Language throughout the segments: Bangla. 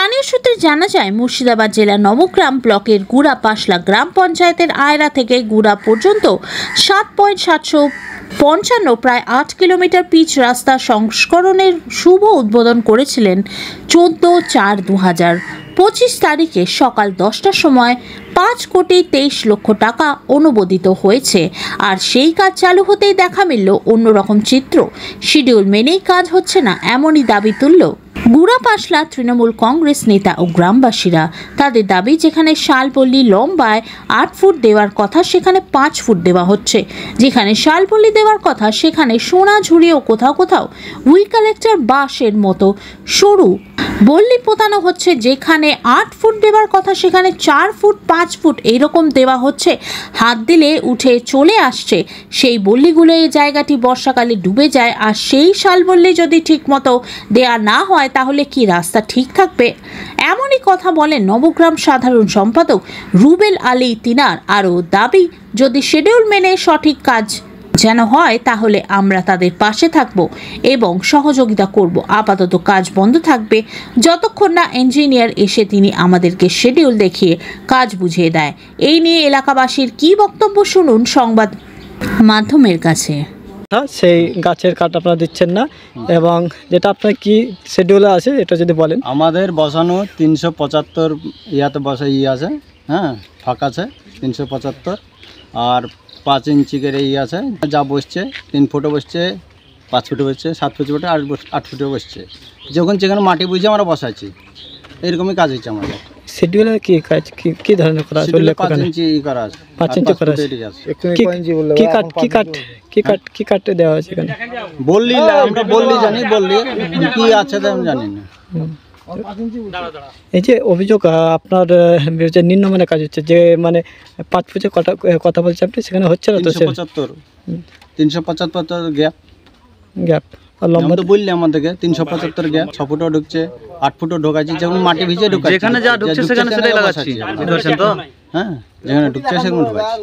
স্থানীয় সূত্রে জানা যায়, মুর্শিদাবাদ জেলার নবগ্রাম ব্লকের গুড়াপাশলা গ্রাম পঞ্চায়েতের আয়রা থেকে গুড়া পর্যন্ত 7.755 প্রায় 8 কিলোমিটার পিচ রাস্তা সংস্করণের শুভ উদ্বোধন করেছিলেন 14/4/2025 তারিখে সকাল 10টার সময়। 5,23,00,000 টাকা অনুমোদিত হয়েছে। আর সেই কাজ চালু হতেই দেখা মিলল অন্যরকম চিত্র। শিডিউল মেনেই কাজ হচ্ছে না, এমনই দাবি তুলল গুড়াপাশলা তৃণমূল কংগ্রেস নেতা ও গ্রামবাসীরা। তাদের দাবি, যেখানে শালপল্লী লম্বায় 8 ফুট দেওয়ার কথা সেখানে 5 ফুট দেওয়া হচ্ছে, যেখানে শালপল্লী দেওয়ার কথা সেখানে সোনাঝুরি ও কোথাও কোথাও হুইল কালেক্টর বাঁশের মতো সরু বল্লি পোতানো হচ্ছে। যেখানে 8 ফুট দেওয়ার কথা সেখানে 4 ফুট 5 ফুট এইরকম দেওয়া হচ্ছে। হাত দিলে উঠে চলে আসছে সেই বল্লিগুলো। এই জায়গাটি বর্ষাকালে ডুবে যায়। আর সেই শালবল্লি যদি ঠিকমতো দেয়া না হয় তাহলে কি রাস্তা ঠিক থাকবে? এমনই কথা বলেন নবগ্রাম সাধারণ সম্পাদক রুবেল আলী তিনার। আরও দাবি, যদি শিডিউল মেনে সঠিক কাজ যেন হয় তাহলে আমরা তাদের পাশে থাকব এবং সহযোগিতা করব। আপাতত কাজ বন্ধ থাকবে যতক্ষণ না ইঞ্জিনিয়ার এসে তিনি আমাদেরকে শিডিউল দেখিয়ে কাজ বুঝিয়ে দেয়। এই নিয়ে এলাকাবাসীর কি বক্তব্য শুনুন সংবাদ মাধ্যমের কাছে। সেই গাছের কাঠ আপনারা দিচ্ছেন না, এবং যেটা আপনার কি শিডিউলে আছে এটা যদি বলেন। আমাদের বসানো 375 ইয়াতে বসা আছে, হ্যাঁ ফাঁকা আছে 375, আর 5 ইঞ্চি করে আছে যা বসছে। 3 ফুটে বসছে, 5 ফুটে বসছে, 7 ফুটে বসছে, 8 ফুটে বসছে। যখন যেখানে মাটি বুঝে আমরা বসাচ্ছি, এরকমই কাজ হচ্ছে আমাদের। শিডিউলে কি কাজ কি ধরনের করা আছে? 5 ইঞ্চি করা আছে, 5 ইঞ্চি করা আছে। কি কাটতে দেওয়া হয়েছে এখানে? বললি আমরা বললি জানি, বললি কি আছে আমি জানি না। এই যে অভিযোগ আপনার বিরুদ্ধে নিম্নমানের কাজ হচ্ছে, যে মানে 5 ফুটে কথা বলছে আপনি, সেখানে হচ্ছে না তো? 375 গ্যাপ আর লম্বা তো বললি আমাদেরকে 375 গ্যাপ। 6 ফুটও ঢুকছে, 8 ফুটও ঢোকাচ্ছি। যেমন মাটি ভিজে ঢুকাচ্ছি, যেখানে যা ঢুকছে সেখানে সেটাই লাগাচ্ছি। তো হ্যাঁ, যেখানে ঢুকছে সেখানে ঢুকাচ্ছি।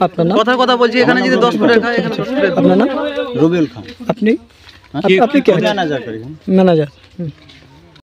আপনার নাম? কথা বলছি, এখানে যদি 10 ফুটের খায়, এখানে 10 ফুটের। আপনার নাম? রবিউল খান। আপনি কি ম্যানেজার?